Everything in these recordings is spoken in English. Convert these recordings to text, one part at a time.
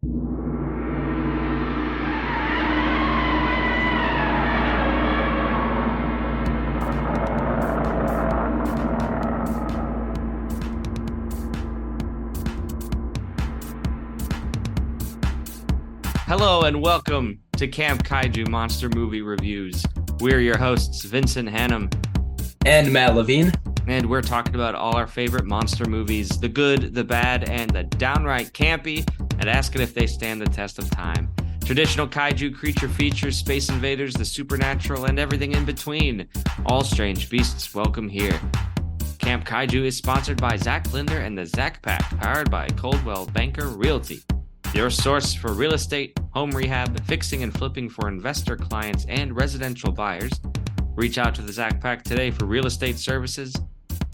Hello and welcome to Camp Kaiju Monster Movie Reviews. We're your hosts, Vincent, Hannam, and Matt Levine. And we're talking about all our favorite monster movies, the good, the bad, and the downright campy, and asking if they stand the test of time. Traditional kaiju creature features, space invaders, the supernatural, and everything in between. All strange beasts welcome here. Camp Kaiju is sponsored by Zach Linder and the Zach Pack, powered by Coldwell Banker Realty. Your source for real estate, home rehab, fixing and flipping for investor clients and residential buyers. Reach out to the Zach Pack today for real estate services.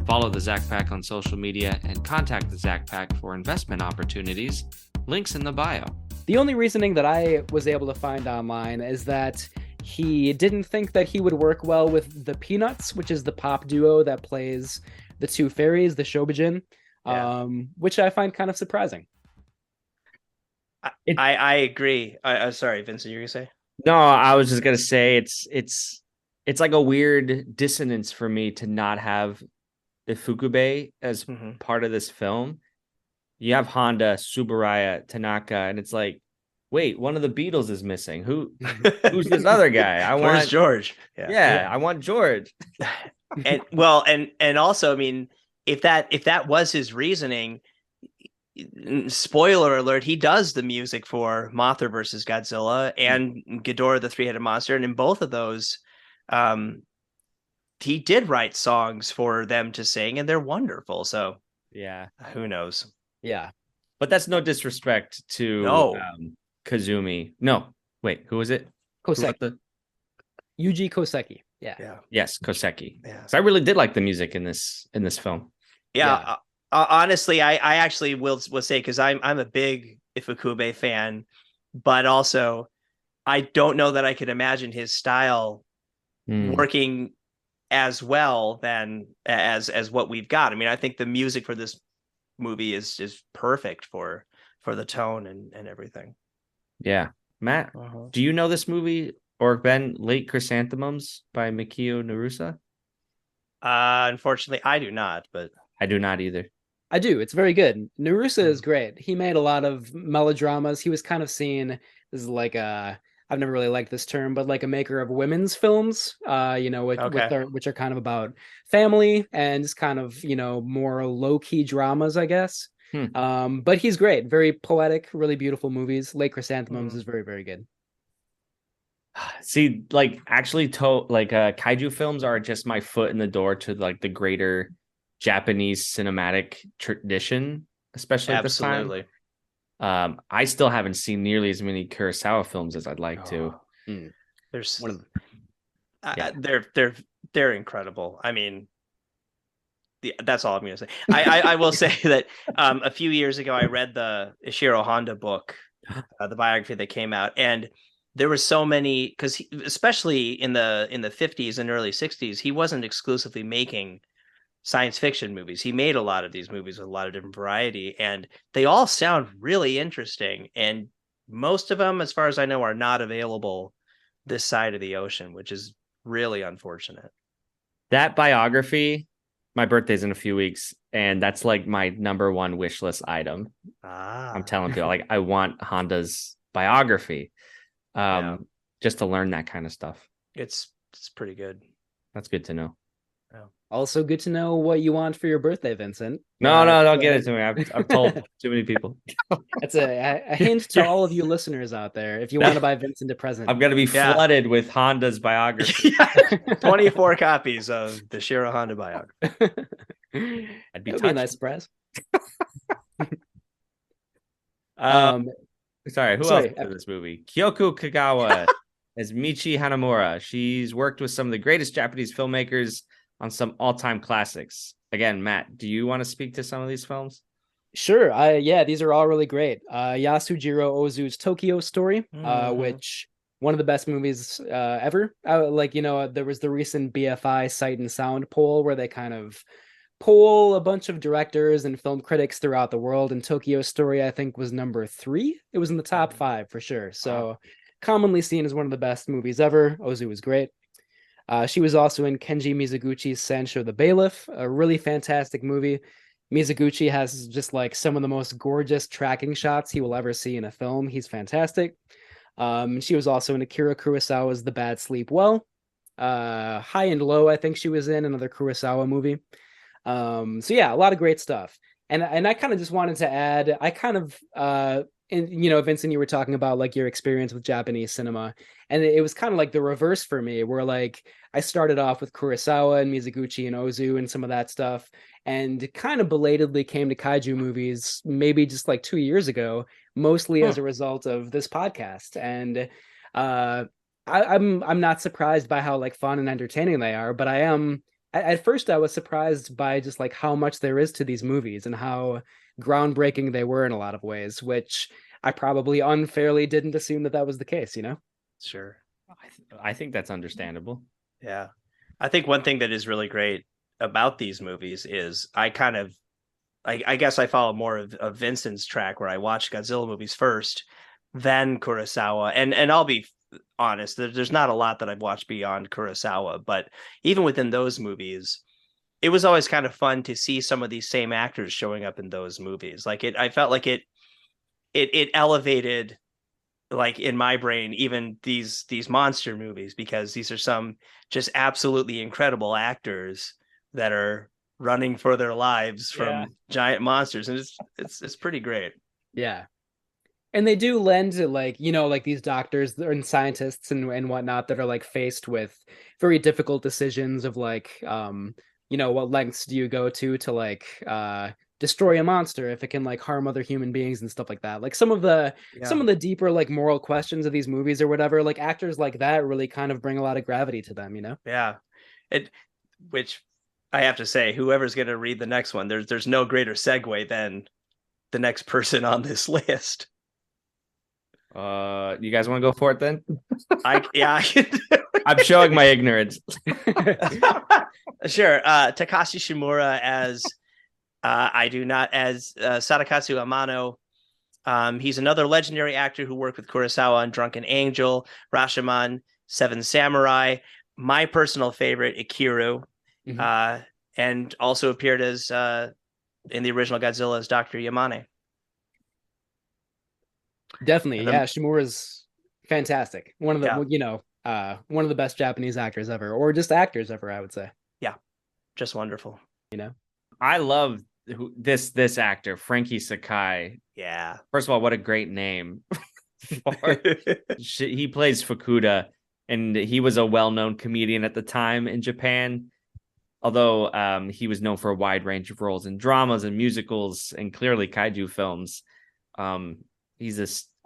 Follow the Zach Pack on social media and contact the Zach Pack for investment opportunities. Links in the bio. The only reasoning that I was able to find online is that he didn't think that he would work well with the Peanuts, which is the pop duo that plays the two fairies, the Shobijin, which I find kind of surprising. I agree. Sorry, Vincent, you were gonna say? No, I was just gonna say it's like a weird dissonance for me to not have Ifukube as part of this film. You have Honda, Tsuburaya, Tanaka, and it's like, wait, one of the Beatles is missing. Who's this other guy? Where's George? Yeah, I want George. and also, I mean, if that was his reasoning. Spoiler alert, he does the music for Mothra versus Godzilla and Ghidorah the Three-Headed Monster, and in both of those he did write songs for them to sing, and they're wonderful. So yeah, who knows? Yeah, but that's no disrespect to Kazumi. No, wait, who was it? Koseki. Yuji Koseki. Yeah. Yes, Koseki. Yeah. So I really did like the music in this film. Yeah. Honestly, I actually will say, because I'm a big Ifukube fan, but also I don't know that I could imagine his style working as well than as what we've got. I mean, I think the music for this movie is perfect for the tone and everything. Yeah, Matt, do you know this movie or been Late Chrysanthemums by Mikio Narusa? Unfortunately, I do not, but I do not either. I do. It's very good. Narusa is great. He made a lot of melodramas. He was kind of seen as like I've never really liked this term, but like a maker of women's films, which are kind of about family and just kind of, more low-key dramas, I guess. But he's great. Very poetic, really beautiful movies. Late Chrysanthemums is very, very good. See, like actually kaiju films are just my foot in the door to like the greater Japanese cinematic tradition, especially at this time. I still haven't seen nearly as many Kurosawa films as I'd like to. There's one of them. They're incredible. I mean, that's all I'm going to say. I will say that a few years ago I read the Ishiro Honda book, the biography that came out, and there were so many, because especially in the 50s and early 60s, he wasn't exclusively making science fiction movies. He made a lot of these movies with a lot of different variety, and they all sound really interesting. And most of them, as far as I know, are not available this side of the ocean, which is really unfortunate. That biography, my birthday's in a few weeks, and that's like my number one wish list item. I'm telling people, like, I want Honda's biography, just to learn that kind of stuff. It's pretty good. That's good to know. Also good to know what you want for your birthday, Vincent. No, don't get it to me. I've told too many people. That's a hint to all of you listeners out there. If you want to buy Vincent a present, I'm going to be flooded with Honda's biography. 24 copies of the Shiro Honda biography. That'd be a nice surprise. Sorry, who else in this movie? Kyoko Kagawa as Michi Hanamura. She's worked with some of the greatest Japanese filmmakers on some all-time classics. Again, Matt, do you want to speak to some of these films? Sure. These are all really great. Yasujiro Ozu's Tokyo Story, which one of the best movies ever. There was the recent BFI Sight and Sound poll where they kind of poll a bunch of directors and film critics throughout the world, and Tokyo Story, I think, was number 3. It was in the top 5 for sure. So commonly seen as one of the best movies ever. Ozu was great. She was also in Kenji Mizoguchi's Sancho the Bailiff, a really fantastic movie. Mizoguchi has just like some of the most gorgeous tracking shots he will ever see in a film. He's fantastic. She was also in Akira Kurosawa's The Bad Sleep Well. High and Low, I think she was in, another Kurosawa movie. So yeah, a lot of great stuff. And I kind of just wanted to add, I kind of and Vincent, you were talking about like your experience with Japanese cinema, and it was kind of like the reverse for me, where like I started off with Kurosawa and Mizoguchi and Ozu and some of that stuff, and kind of belatedly came to kaiju movies maybe just like 2 years ago, mostly as a result of this podcast. And I'm not surprised by how like fun and entertaining they are, but I am. At first, I was surprised by just like how much there is to these movies and how groundbreaking they were in a lot of ways, which I probably unfairly didn't assume that was the case, Sure. I think that's understandable. Yeah. I think one thing that is really great about these movies is I guess I follow more of Vincent's track, where I watch Godzilla movies first, then Kurosawa. And I'll be honest, there's not a lot that I've watched beyond Kurosawa, but even within those movies, it was always kind of fun to see some of these same actors showing up in those movies. Like I felt like it elevated, like in my brain, even these monster movies, because these are some just absolutely incredible actors that are running for their lives from giant monsters, and it's pretty great. Yeah. And they do lend to like, like these doctors and scientists and whatnot that are like faced with very difficult decisions of like, what lengths do you go to like destroy a monster if it can like harm other human beings and stuff like that. Like some of the deeper like moral questions of these movies or whatever, like actors like that really kind of bring a lot of gravity to them, Yeah. Which I have to say, whoever's going to read the next one, there's no greater segue than the next person on this list. You guys want to go for it then? I'm showing my ignorance. Sure. Takashi Shimura as Sadakazu Amano. He's another legendary actor who worked with Kurosawa on Drunken Angel, Rashomon, Seven Samurai, my personal favorite, Ikiru, and also appeared as in the original Godzilla as Dr. Yamane. Definitely, yeah. Shimura's fantastic. One of the one of the best Japanese actors ever, or just actors ever, I would say. Yeah, just wonderful. I love this actor, Frankie Sakai. Yeah. First of all, what a great name. He plays Fukuda, and he was a well-known comedian at the time in Japan. Although he was known for a wide range of roles in dramas and musicals, and clearly kaiju films.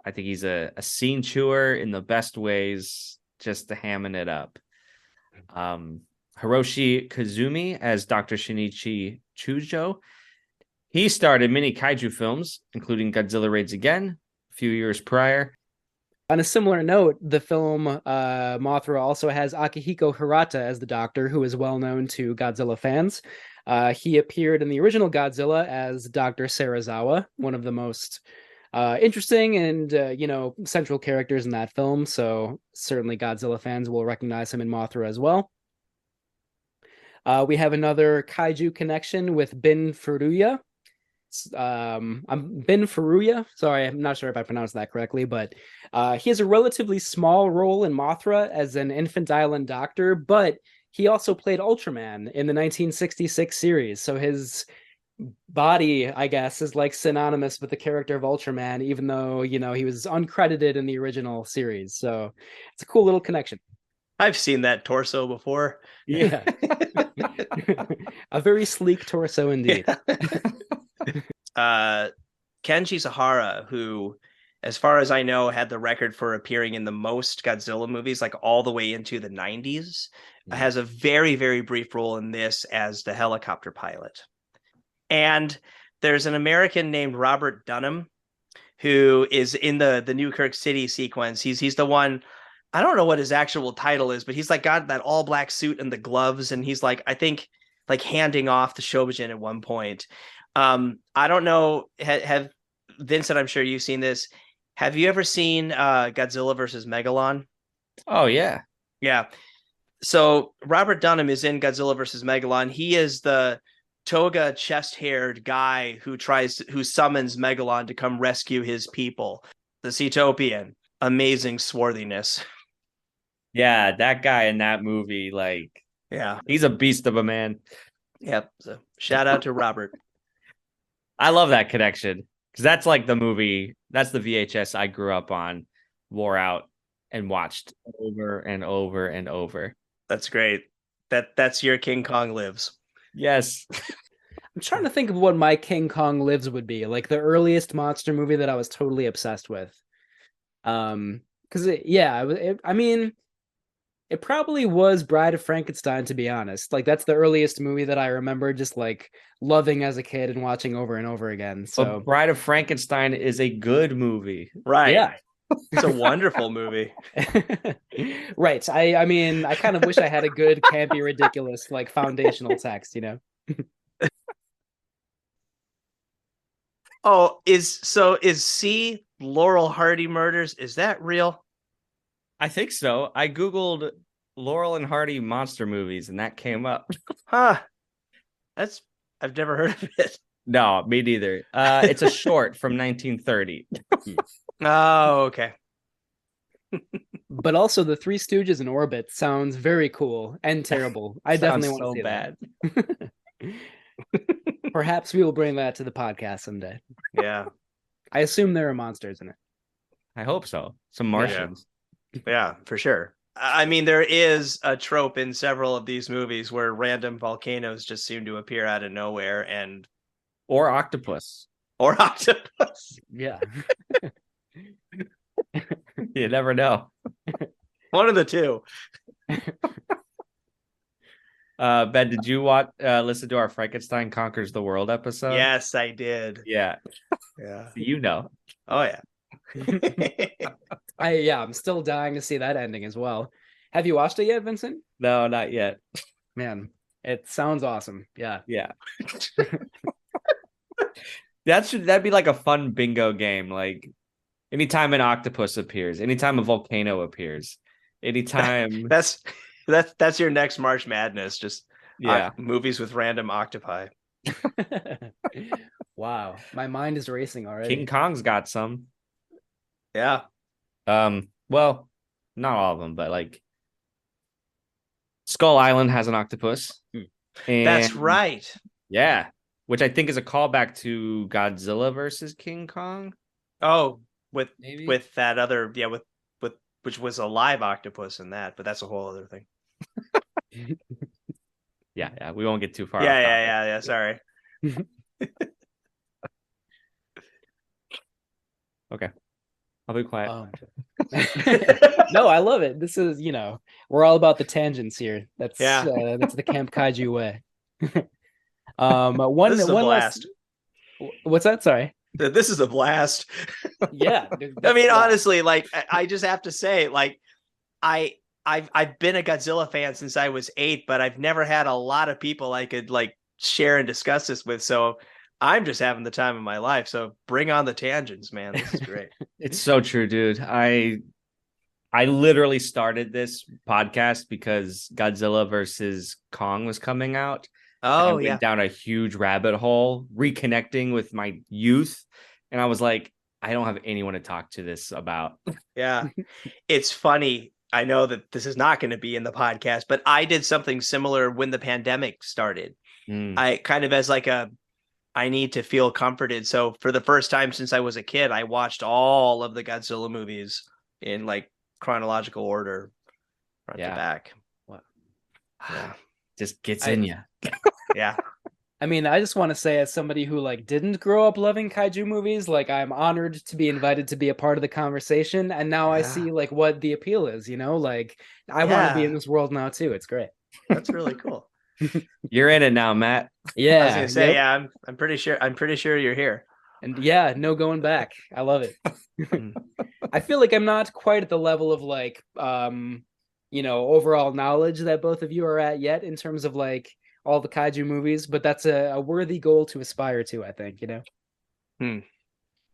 I think he's a scene chewer in the best ways, just to hamming it up. Hiroshi Kazumi as Dr. Shinichi Chujo. He starred in many kaiju films, including Godzilla Raids Again a few years prior. On a similar note, the film Mothra also has Akihiko Hirata as the Doctor, who is well known to Godzilla fans. He appeared in the original Godzilla as Dr. Serizawa, one of the most interesting and central characters in that film, so certainly Godzilla fans will recognize him in Mothra as well. We have another kaiju connection with Bin Furuya. I'm Bin Furuya. Sorry, I'm not sure if I pronounced that correctly, but he has a relatively small role in Mothra as an infant island doctor, but he also played Ultraman in the 1966 series, so his body, I guess, is like synonymous with the character of Ultraman, even though he was uncredited in the original series. So it's a cool little connection. I've seen that torso before. Yeah. A very sleek torso indeed. Kenji Sahara, who, as far as I know, had the record for appearing in the most Godzilla movies, like all the way into the 90s, has a very, very brief role in this as the helicopter pilot. And there's an American named Robert Dunham who is in the New Kirk City sequence. He's the one, I don't know what his actual title is, but he's like got that all black suit and the gloves. And he's like, I think like handing off the Shobijin at one point. I don't know. Have Vincent? I'm sure you've seen this. Have you ever seen Godzilla versus Megalon? Oh yeah. Yeah. So Robert Dunham is in Godzilla versus Megalon. He is the toga chest-haired guy who summons Megalon to come rescue his people. The Seatopian. Amazing swarthiness. Yeah, that guy in that movie, like, yeah, he's a beast of a man. Yep. So shout out to Robert. I love that connection because that's like the movie. That's the VHS I grew up on, wore out, and watched over and over and over. That's great. That's your King Kong Lives. Yes. I'm trying to think of what my King Kong Lives would be, like the earliest monster movie that I was totally obsessed with. Because I mean, it probably was Bride of Frankenstein, to be honest. Like that's the earliest movie that I remember just like loving as a kid and watching over and over again. So but Bride of Frankenstein is a good movie. Right. Yeah. It's a wonderful movie. Right. I mean, I kind of wish I had a good, campy, ridiculous, like foundational text, you know? Oh, is C Laurel Hardy murders? Is that real? I think so. I Googled Laurel and Hardy monster movies and that came up. Huh. I've never heard of it. No, me neither. It's a short from 1930. Oh, okay. But also the Three Stooges in orbit sounds very cool and terrible. I definitely want to see bad. That. Perhaps we will bring that to the podcast someday. Yeah. I assume there are monsters in it. I hope so. Some Martians. Yeah, for sure. I mean, there is a trope in several of these movies where random volcanoes just seem to appear out of nowhere or octopus. Yeah. You never know. One of the two. Ben, did you listen to our Frankenstein Conquers the World episode? Yes, I did. Yeah. Yeah. You know. Oh yeah. I'm still dying to see that ending as well. Have you watched it yet, Vincent? No, not yet. Man, it sounds awesome. Yeah. Yeah. That'd be like a fun bingo game. Like anytime an octopus appears, anytime a volcano appears, anytime that's your next March Madness. Just movies with random octopi. Wow, my mind is racing already. King Kong's got some. Yeah. Well, not all of them, but like Skull Island has an octopus. And, that's right. Yeah, which I think is a callback to Godzilla versus King Kong. Oh, with that other with which was a live octopus in that, but that's a whole other thing. Yeah, we won't get too far. Yeah. Sorry. Okay. I'll be quiet. No, I love it. This is, we're all about the tangents here. That's the Camp Kaiju way. This is a blast. What's that? Sorry. This is a blast. Yeah. I mean, honestly, like I just have to say, like I've been a Godzilla fan since I was 8, but I've never had a lot of people I could like share and discuss this with. So I'm just having the time of my life. So bring on the tangents, man. This is great. It's so true, dude. I literally started this podcast because Godzilla versus Kong was coming out. Oh, I went down a huge rabbit hole, reconnecting with my youth. And I was like, I don't have anyone to talk to this about. Yeah. It's funny. I know that this is not going to be in the podcast, but I did something similar when the pandemic started. I kind of as like I need to feel comforted. So for the first time since I was a kid, I watched all of the Godzilla movies in like chronological order, front to back. What? Yeah. Just gets in you. Yeah. I mean, I just want to say, as somebody who like didn't grow up loving kaiju movies, like I'm honored to be invited to be a part of the conversation. And now I see like what the appeal is, like I want to be in this world now too. It's great. That's really cool. You're in it now, Matt. Yeah. I was gonna say, I'm pretty sure you're here. And no going back. I love it. I feel like I'm not quite at the level of like overall knowledge that both of you are at yet in terms of like all the kaiju movies, but that's a worthy goal to aspire to, I think,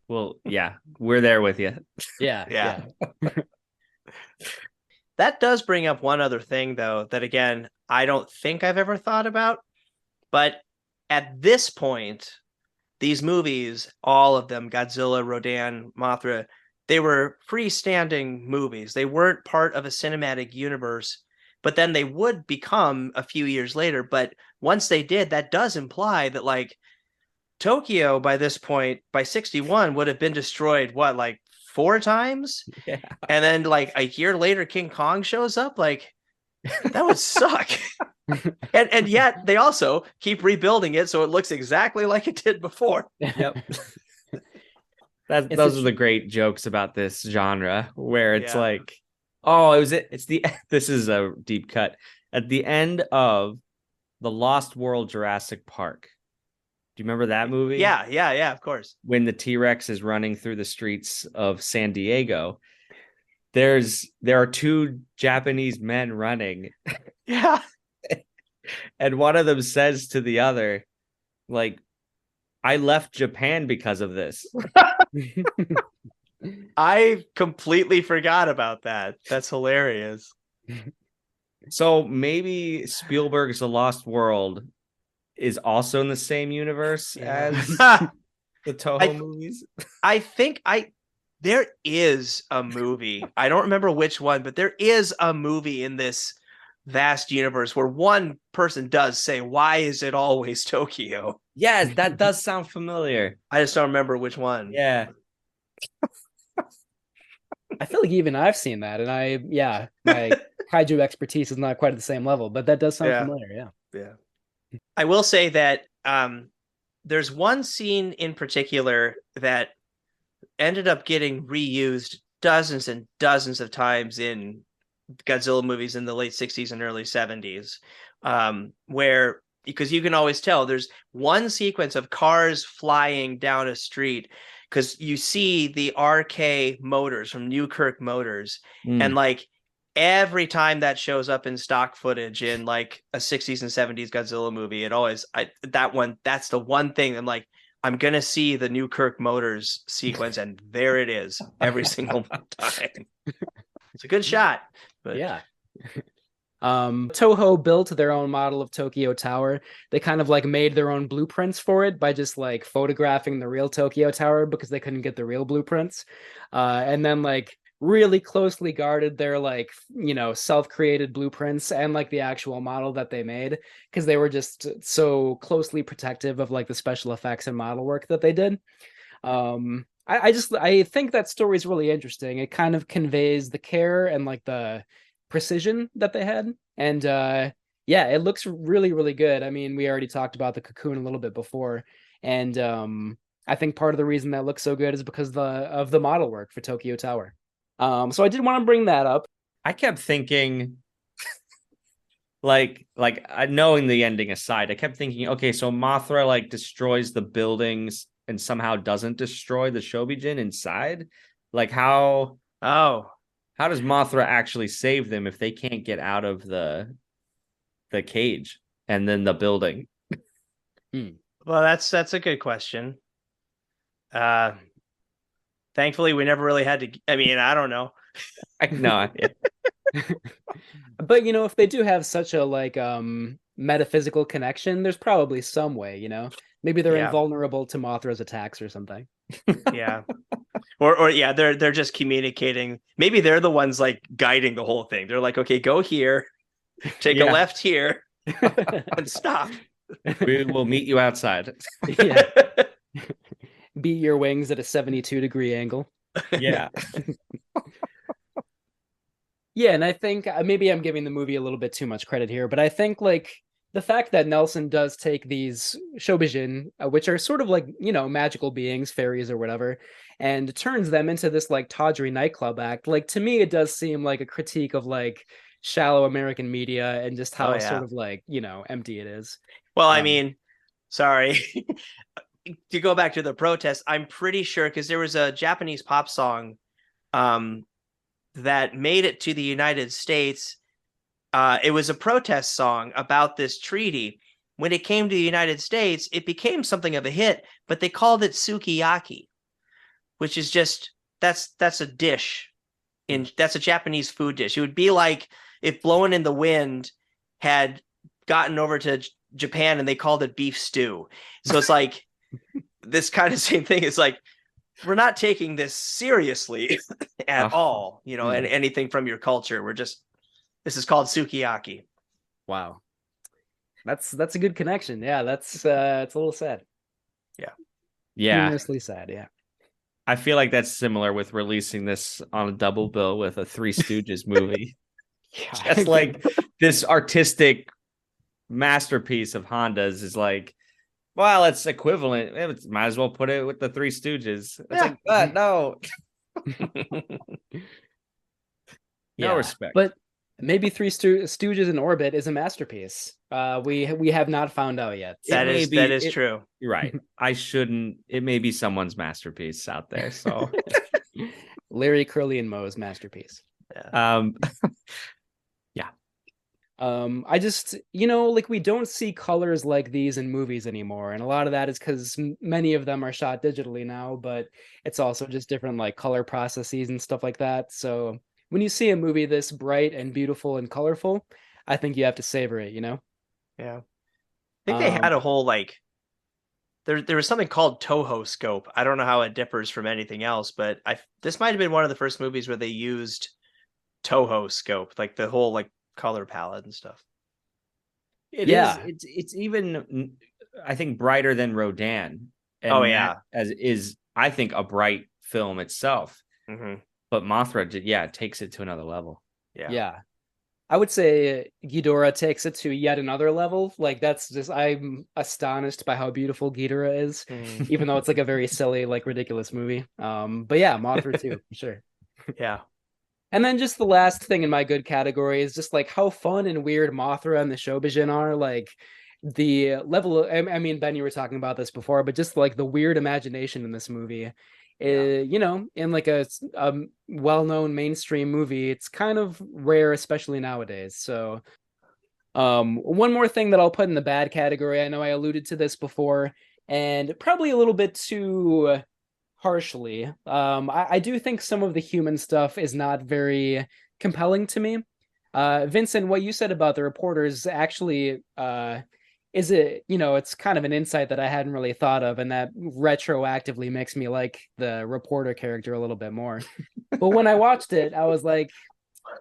Well, yeah, we're there with you. Yeah. That does bring up one other thing, though, that again, I don't think I've ever thought about. But at this point, these movies, all of them, Godzilla, Rodan, Mothra, they were freestanding movies. They weren't part of a cinematic universe, but then they would become a few years later. But once they did, that does imply that like Tokyo by this point, by 61, would have been destroyed, what, like 4 times? Yeah. And then like a year later, King Kong shows up. Like, that would suck. and yet they also keep rebuilding it so it looks exactly like it did before. Yep. Those are the great jokes about this genre, where it's like, oh, this is a deep cut. At the end of The Lost World Jurassic Park. Do you remember that movie? Yeah, of course. When the T-Rex is running through the streets of San Diego, there are 2 Japanese men running. Yeah. And one of them says to the other, like, I left Japan because of this. I completely forgot about that. That's hilarious. So maybe Spielberg's The Lost World is also in the same universe as the Toho movies. I think there is a movie. I don't remember which one, but there is a movie in this vast universe where one person does say, "Why is it always Tokyo?" Yes, that does sound familiar. I just don't remember which one. Yeah. I feel like even I've seen that, and my kaiju expertise is not quite at the same level, but that does sound familiar. Yeah. I will say that there's one scene in particular that ended up getting reused dozens and dozens of times in Godzilla movies in the late 60s and early 70s, where, because you can always tell, there's one sequence of cars flying down a street, because you see the RK motors from Newkirk Motors, and like every time that shows up in stock footage in like a 60s and 70s Godzilla movie, it always, that's the one thing I'm like, I'm going to see the Newkirk Motors sequence, and there it is every single time. It's a good shot. But yeah. Toho built their own model of Tokyo Tower. They kind of like made their own blueprints for it by just like photographing the real Tokyo Tower because they couldn't get the real blueprints. And then like really closely guarded their like, self-created blueprints and like the actual model that they made, because they were just so closely protective of like the special effects and model work that they did. I think that story is really interesting. It kind of conveys the care and like the precision that they had, and it looks really, really good. I mean, we already talked about the cocoon a little bit before, and I think part of the reason that looks so good is because of the model work for Tokyo Tower. So I did want to bring that up. I kept thinking, like knowing the ending aside, I kept thinking, okay, so Mothra like destroys the buildings and somehow doesn't destroy the Shobijin inside. Like how does Mothra actually save them if they can't get out of the cage and then the building? Well, that's a good question. Thankfully, we never really had to. I mean, I don't know. No. But if they do have such a like metaphysical connection, there's probably some way. Maybe they're invulnerable to Mothra's attacks or something. Yeah. Or they're just communicating. Maybe they're the ones like guiding the whole thing. They're like, okay, go here, take a left here, and stop. We will meet you outside. Yeah. Beat your wings at a 72-degree angle. Yeah. Yeah, and I think maybe I'm giving the movie a little bit too much credit here, but I think like the fact that Nelson does take these Shobijin, which are sort of like, magical beings, fairies or whatever, and turns them into this like tawdry nightclub act, like to me it does seem like a critique of like shallow American media and just how sort of like, empty it is. Well, I mean, sorry. To go back to the protest, I'm pretty sure, because there was a Japanese pop song that made it to the United States. It was a protest song about this treaty, when it came to the United States, it became something of a hit, but they called it sukiyaki, which is just that's a dish. That's a Japanese food dish. It would be like if Blowing in the Wind had gotten over to Japan and they called it beef stew. So it's like this kind of same thing. It's like, we're not taking this seriously at all, you know, and anything from your culture. This is called sukiyaki. Wow. That's a good connection. Yeah, it's a little sad. Yeah. Humorously sad, yeah. I feel like that's similar with releasing this on a double bill with a Three Stooges movie. Just like this artistic masterpiece of Honda's is like, well, it's equivalent. Might as well put it with the Three Stooges. It's like, but no. No respect. But maybe Three Stooges in Orbit is a masterpiece. We have not found out yet. That is true. You're right. It may be someone's masterpiece out there. So Larry, Curly, and Moe's masterpiece. Yeah. I just, like, we don't see colors like these in movies anymore. And a lot of that is because many of them are shot digitally now, but it's also just different like color processes and stuff like that. So when you see a movie this bright and beautiful and colorful, I think you have to savor it, Yeah. I think they had a whole like, there was something called Toho scope. I don't know how it differs from anything else, but this might have been one of the first movies where they used Toho scope, like the whole like color palette and stuff. It's even, I think, brighter than Rodin. And as is, I think, a bright film itself. Mm-hmm. But Mothra takes it to another level. Yeah. I would say Ghidorah takes it to yet another level. Like, that's just, I'm astonished by how beautiful Ghidorah is, even though it's like a very silly, like ridiculous movie. But yeah, Mothra too, for sure. Yeah. And then just the last thing in my good category is just like how fun and weird Mothra and the Shobijin are. Like the level of, I mean, Ben, you were talking about this before, but just like the weird imagination in this movie, in like a well-known mainstream movie, it's kind of rare, especially nowadays. So one more thing that I'll put in the bad category, I know I alluded to this before, and probably a little bit too harshly. I do think some of the human stuff is not very compelling to me. Vincent, what you said about the reporters actually is it, it's kind of an insight that I hadn't really thought of, and that retroactively makes me like the reporter character a little bit more. But when I watched it, I was like,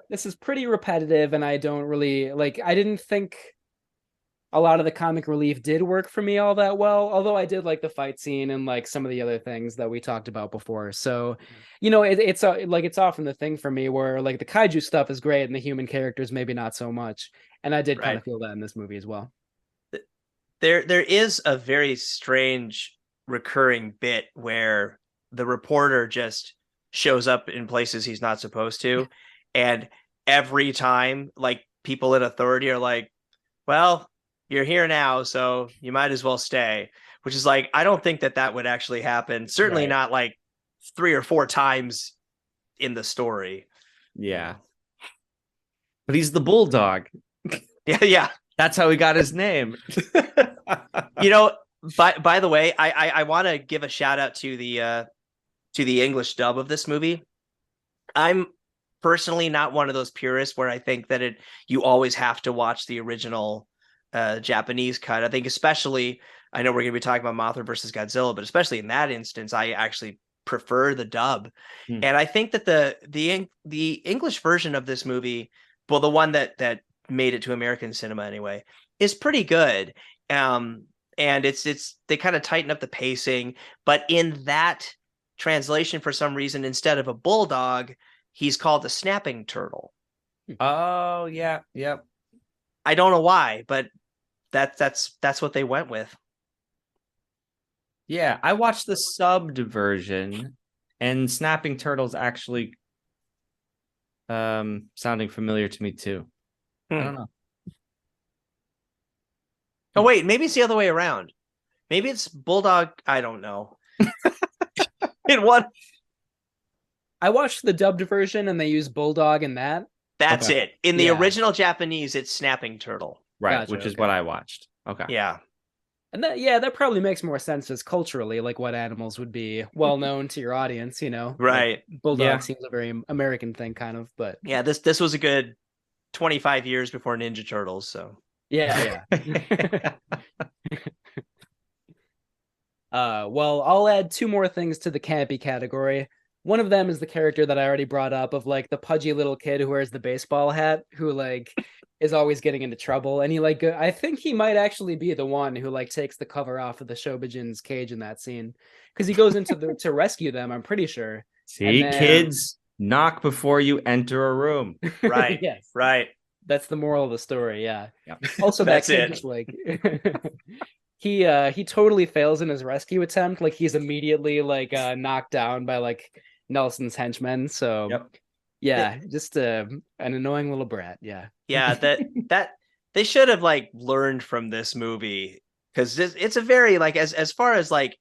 this is pretty repetitive, and I don't really like, I didn't think a lot of the comic relief did work for me all that well, although I did like the fight scene and like some of the other things that we talked about before. So, it's often the thing for me where like the kaiju stuff is great and the human characters maybe not so much. And I did kind of feel that in this movie as well. There is a very strange recurring bit where the reporter just shows up in places he's not supposed to. And every time, like, people in authority are like, well, you're here now, so you might as well stay, which is like, I don't think that would actually happen. Certainly not like 3 or 4 times in the story. Yeah. But he's the bulldog. Yeah. That's how he got his name. By the way, I want to give a shout out to the English dub of this movie. I'm personally not one of those purists where I think that you always have to watch the original Japanese cut. I think especially, I know we're going to be talking about Mothra versus Godzilla, but especially in that instance, I actually prefer the dub. And I think that the English version of this movie, well, the one that made it to American cinema anyway, is pretty good. And it's they kind of tighten up the pacing, but in that translation, for some reason, instead of a bulldog, he's called a snapping turtle. Oh yeah, yep. I don't know why, but that's what they went with. Yeah, I watched the subbed version, and snapping turtles actually sounding familiar to me too. I don't know. Oh wait, maybe it's the other way around. Maybe it's bulldog. I don't know. In what? I watched the dubbed version, and they use bulldog in that. That's it. In the original Japanese, it's snapping turtle. Right, gotcha, which is what I watched. Okay. Yeah. And that probably makes more sense just culturally, like what animals would be well known to your audience, Right. Like bulldog seems a very American thing, kind of, but yeah, this was a good 25 years before Ninja Turtles, so yeah. Well, I'll add two more things to the campy category. One of them is the character that I already brought up of like the pudgy little kid who wears the baseball hat, who like is always getting into trouble, and he like I think he might actually be the one who like takes the cover off of the Shobijin's cage in that scene, because he goes into to rescue them. I'm pretty sure. See, kids, knock before you enter a room. Right. Yes. Right. That's the moral of the story. Yeah. Yep. Also, that kid it. just like he totally fails in his rescue attempt. Like he's immediately like knocked down by like Nelson's henchmen. So yeah, just an annoying little brat. Yeah. Yeah, that they should have like learned from this movie, because it's a very like as far as like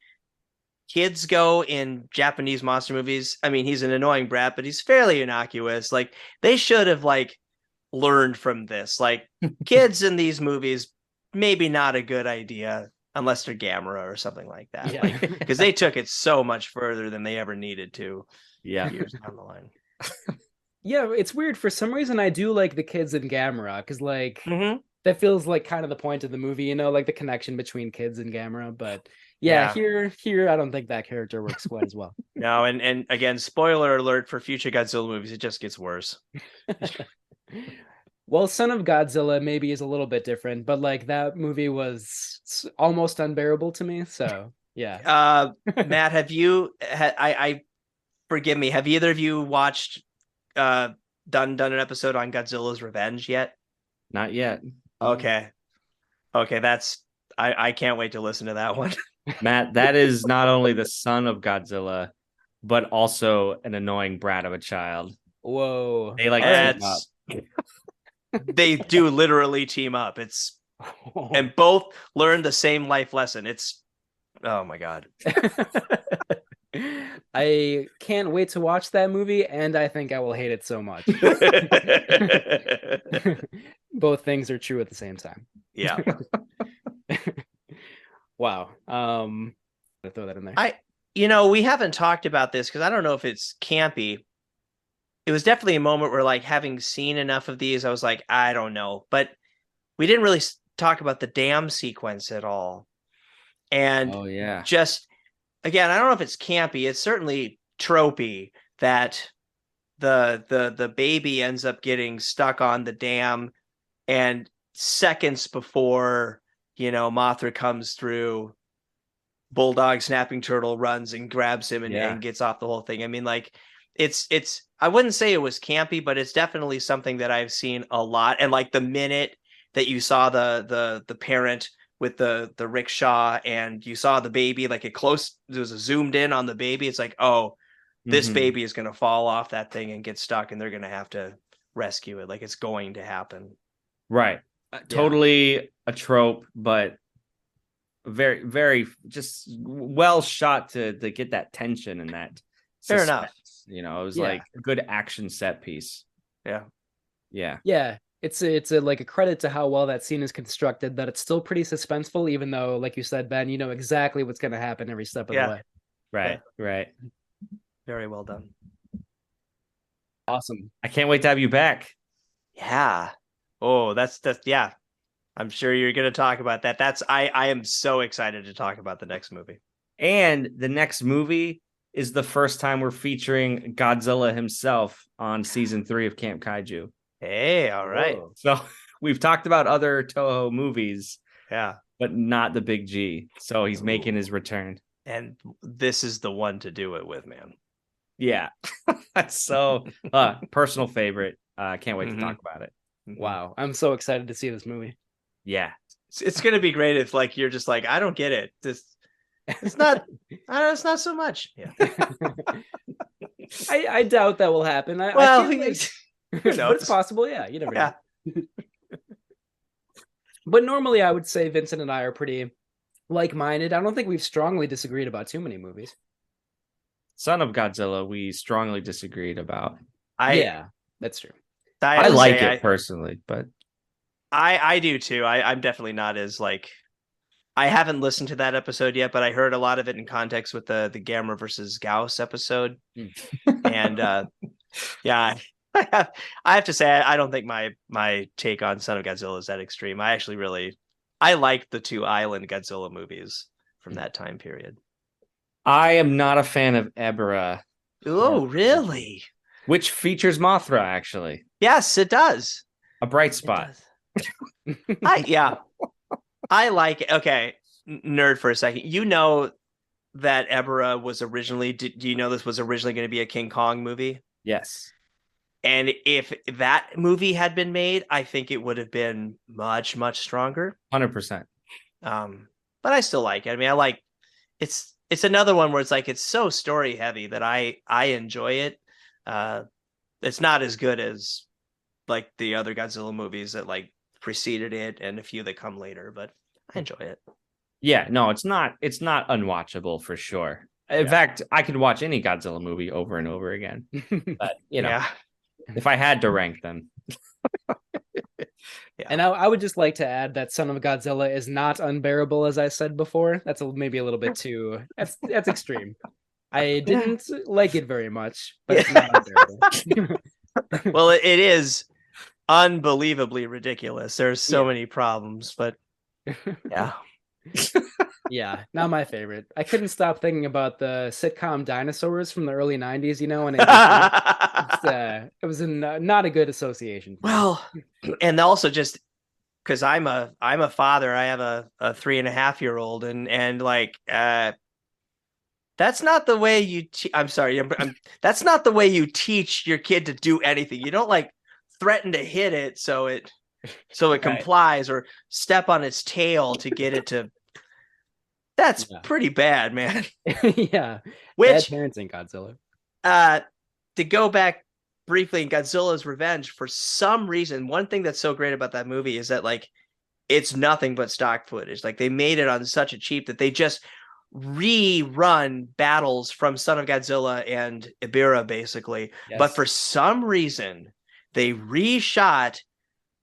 kids go in Japanese monster movies. I mean, he's an annoying brat, but he's fairly innocuous. Like they should have like learned from this. Like kids in these movies, maybe not a good idea unless they're Gamera or something like that. Yeah. Like because they took it so much further than they ever needed to. Yeah. Years down the line. Yeah, it's weird. For some reason, I do like the kids in Gamera, because like that feels like kind of the point of the movie, like the connection between kids and Gamera. But yeah, here, I don't think that character works quite as well. No, and again, spoiler alert for future Godzilla movies, it just gets worse. Well, Son of Godzilla maybe is a little bit different, but like that movie was almost unbearable to me. So yeah. Matt, have you? I forgive me. Have either of you watched? Done an episode on Godzilla's Revenge yet? Not yet. Okay, that's I can't wait to listen to that one. Matt, that is not only the son of Godzilla, but also an annoying brat of a child. Whoa. They like team up. They do literally team up. It's and both learn the same life lesson. It's oh my god. I can't wait to watch that movie, and I think I will hate it so much. Both things are true at the same time. Yeah. Wow. I'll throw that in there. We haven't talked about this because I don't know if it's campy. It was definitely a moment where, like, having seen enough of these, I was like, I don't know. But we didn't really talk about the dam sequence at all. And just again, I don't know if it's campy. It's certainly tropey that the baby ends up getting stuck on the dam, and seconds before Mothra comes through, Bulldog Snapping Turtle runs and grabs him and gets off the whole thing. I mean, like it's I wouldn't say it was campy, but it's definitely something that I've seen a lot. And like the minute that you saw the parent with the rickshaw and you saw the baby, like there was a zoomed in on the baby, it's like, oh, this baby is going to fall off that thing and get stuck, and they're going to have to rescue it. Like it's going to happen. Right. Totally a trope, but very, very just well shot to get that tension and that suspense. Fair enough. It was like a good action set piece. Yeah. It's like a credit to how well that scene is constructed, that it's still pretty suspenseful, even though, like you said, Ben, you know exactly what's going to happen every step of the way. Right. Very well done. Awesome. I can't wait to have you back. Yeah. Oh, that's yeah. I'm sure you're going to talk about that. I am so excited to talk about the next movie. And the next movie is the first time we're featuring Godzilla himself on season 3 of Camp Kaiju. Hey, all right. Whoa. So we've talked about other Toho movies, but not the Big G. So he's making his return. And this is the one to do it with, man. Yeah. So personal favorite. Can't wait to talk about it. Wow. I'm so excited to see this movie. Yeah. It's going to be great if like you're just like, I don't get it. It's not so much. Yeah. I doubt that will happen. I feel like, but it's possible. Yeah, you never know. But normally I would say Vincent and I are pretty like-minded. I don't think we've strongly disagreed about too many movies. Son of Godzilla, we strongly disagreed about. Yeah, that's true. I like it personally, but I do too. I'm definitely not as like, I haven't listened to that episode yet, but I heard a lot of it in context with the Gamera versus Gauss episode. And yeah, I have to say, I don't think my take on Son of Godzilla is that extreme. I actually I like the two Island Godzilla movies from that time period. I am not a fan of Ebra. Oh, really? Which features Mothra, actually. Yes, it does. A bright spot. I like it. Okay, nerd for a second. You know that Ebra was originally, do you know this was originally going to be a King Kong movie? Yes. And if that movie had been made, I think it would have been much, much stronger. 100%. But I still like it. I mean, I like it's another one where it's like it's so story heavy that I enjoy it. It's not as good as like the other Godzilla movies that like preceded it and a few that come later, but I enjoy it. Yeah, no, it's not unwatchable for sure. In fact, I could watch any Godzilla movie over and over again. But if I had to rank them. And I would just like to add that Son of Godzilla is not unbearable, as I said before. That's maybe a little bit too that's extreme. I didn't like it very much, but it's not unbearable. Well, it is unbelievably ridiculous. There's so many problems, but yeah. Yeah, not my favorite. I couldn't stop thinking about the sitcom Dinosaurs from the early 90s, and it was not a good association. Well, and also just because I'm a father, I have a 3.5-year-old, and like that's not the way you I'm sorry, that's not the way you teach your kid to do anything. You don't like threaten to hit it so it complies or step on its tail to get it to. That's pretty bad, man. Yeah. Which bad parenting, Godzilla. To go back briefly in Godzilla's Revenge, for some reason, one thing that's so great about that movie is that like it's nothing but stock footage. Like they made it on such a cheap that they just rerun battles from Son of Godzilla and Ibira, basically. Yes. But for some reason, they reshot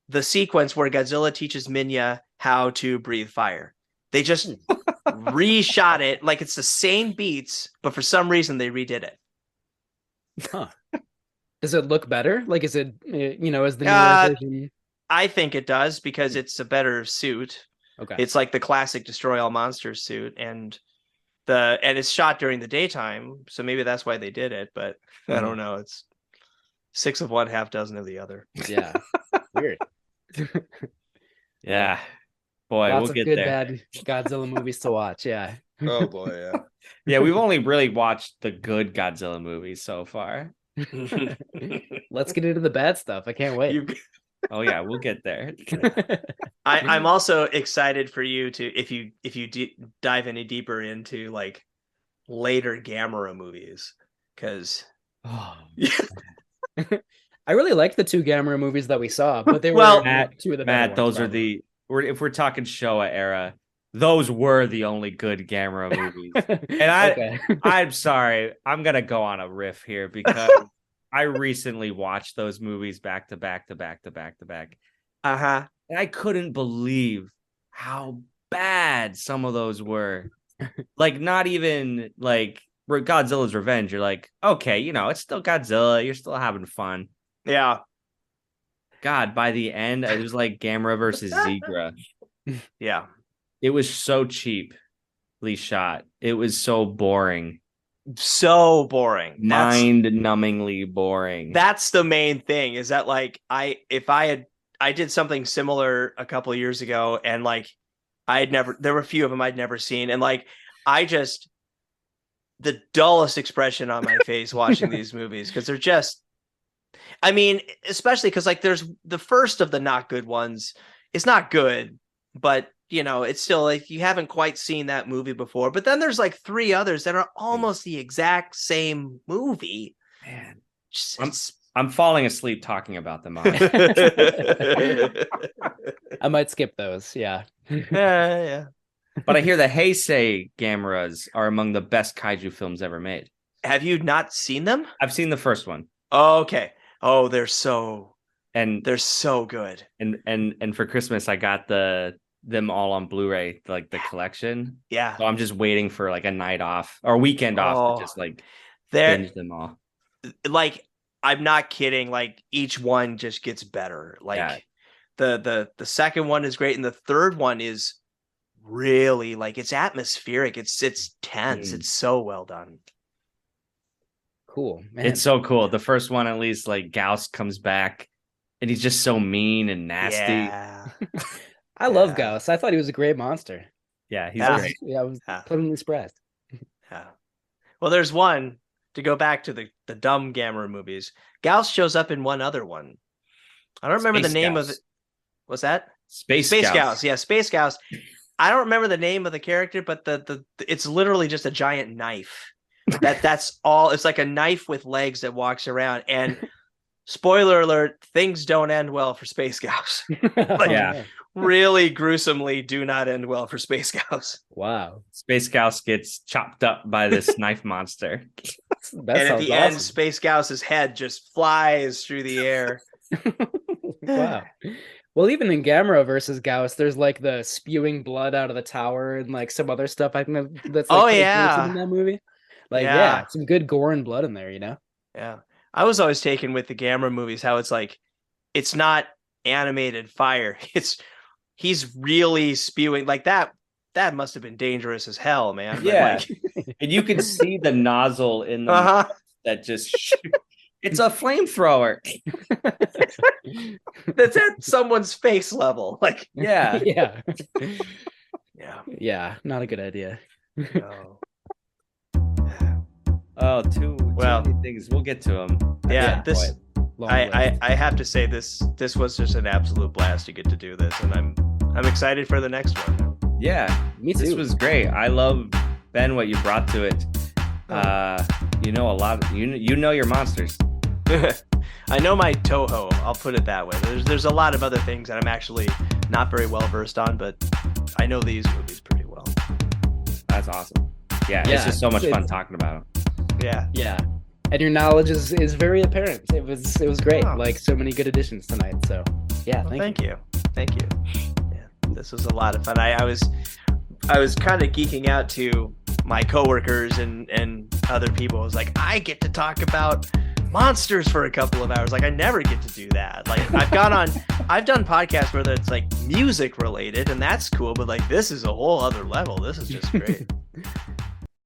the sequence where Godzilla teaches Minya how to breathe fire. They just reshot it like it's the same beats, but for some reason they redid it. Huh. Does it look better? Like, is it, is the newer version? I think it does because it's a better suit. Okay. It's like the classic Destroy All Monsters suit, and it's shot during the daytime, so maybe that's why they did it, but I don't know. It's 6 of one, half dozen of the other. Yeah. Weird. Yeah. Boy, lots we'll of get good, there. Bad Godzilla movies to watch. Yeah. Oh boy, yeah. Yeah, we've only really watched the good Godzilla movies so far. Let's get into the bad stuff. I can't wait. Oh yeah, we'll get there. I'm also excited for you to if you dive any deeper into like later Gamera movies, because I really like the 2 Gamera movies that we saw, but they were two of the Matt, better ones, those probably. If we're talking Showa era, those were the only good Gamera movies. And I'm sorry, I'm gonna go on a riff here because I recently watched those movies back to back. And I couldn't believe how bad some of those were. Like, not even like Godzilla's Revenge. You're like, okay, it's still Godzilla. You're still having fun. Yeah. God, by the end, it was like Gamera versus Zegra. Yeah. It was so cheaply shot. It was so boring. So boring. Mind-numbingly boring. That's the main thing, is that like I did something similar a couple of years ago, and like there were a few of them I'd never seen, and like the dullest expression on my face watching these movies, because they're just, I mean, especially because like there's the first of the not good ones. It's not good, but it's still like you haven't quite seen that movie before. But then there's like 3 others that are almost the exact same movie. Man, I'm falling asleep talking about them. I might skip those. Yeah. Yeah. But I hear the Heisei Gameras are among the best kaiju films ever made. Have you not seen them? I've seen the first one. Oh, okay. Oh, they're so And they're so good. And for Christmas, I got them all on Blu-ray, like the collection. Yeah. So I'm just waiting for like a night off or a weekend off to just like binge them all. Like, I'm not kidding. Like, each one just gets better. Like the second one is great, and the third one is really like, it's atmospheric. It's tense. It's so well done. Cool, man. It's so cool. The first one, at least, like Gauss comes back and he's just so mean and nasty. Yeah. I love Gauss. I thought he was a great monster. Yeah, he's great. I was pleasantly surprised. Yeah. Well, there's one, to go back to the dumb Gamera movies. Gauss shows up in one other one. I don't remember the name of it. What's that? Space Gauss. Yeah, Space Gauss. I don't remember the name of the character, but it's literally just a giant knife. That's all. It's like a knife with legs that walks around. And spoiler alert, things don't end well for Space Gauss. Really gruesomely do not end well for Space Gauss. Wow. Space Gauss gets chopped up by this knife monster. And at the end, Space Gauss's head just flies through the air. Wow. Well, even in Gamera versus Gauss, there's like the spewing blood out of the tower and like some other stuff. I think that's like in that movie. Like, some good gore and blood in there, you know? Yeah. I was always taken with the Gamera movies how it's like, it's not animated fire. He's really spewing like that. That must have been dangerous as hell, man. Yeah. And you can see the nozzle in the that just it's a flamethrower. That's at someone's face level. Like, yeah. Yeah, not a good idea. No. Oh, too many things. We'll get to them. Yeah, I have to say this was just an absolute blast to get to do this, and I'm excited for the next one. Yeah, me too. This was great. I love, Ben, what you brought to it. You know a lot. You know your monsters. I know my Toho. I'll put it that way. There's a lot of other things that I'm actually not very well versed on, but I know these movies pretty well. That's awesome. Yeah, it's just so much fun talking about them. Yeah. And your knowledge is very apparent. It was great. Like, so many good additions tonight. So yeah, thank you. Yeah, this was a lot of fun. I was kind of geeking out to my coworkers and other people. I was like, I get to talk about monsters for a couple of hours. Like, I never get to do that. Like, I've done podcasts where it's like music related, and that's cool, but like, this is a whole other level. This is just great.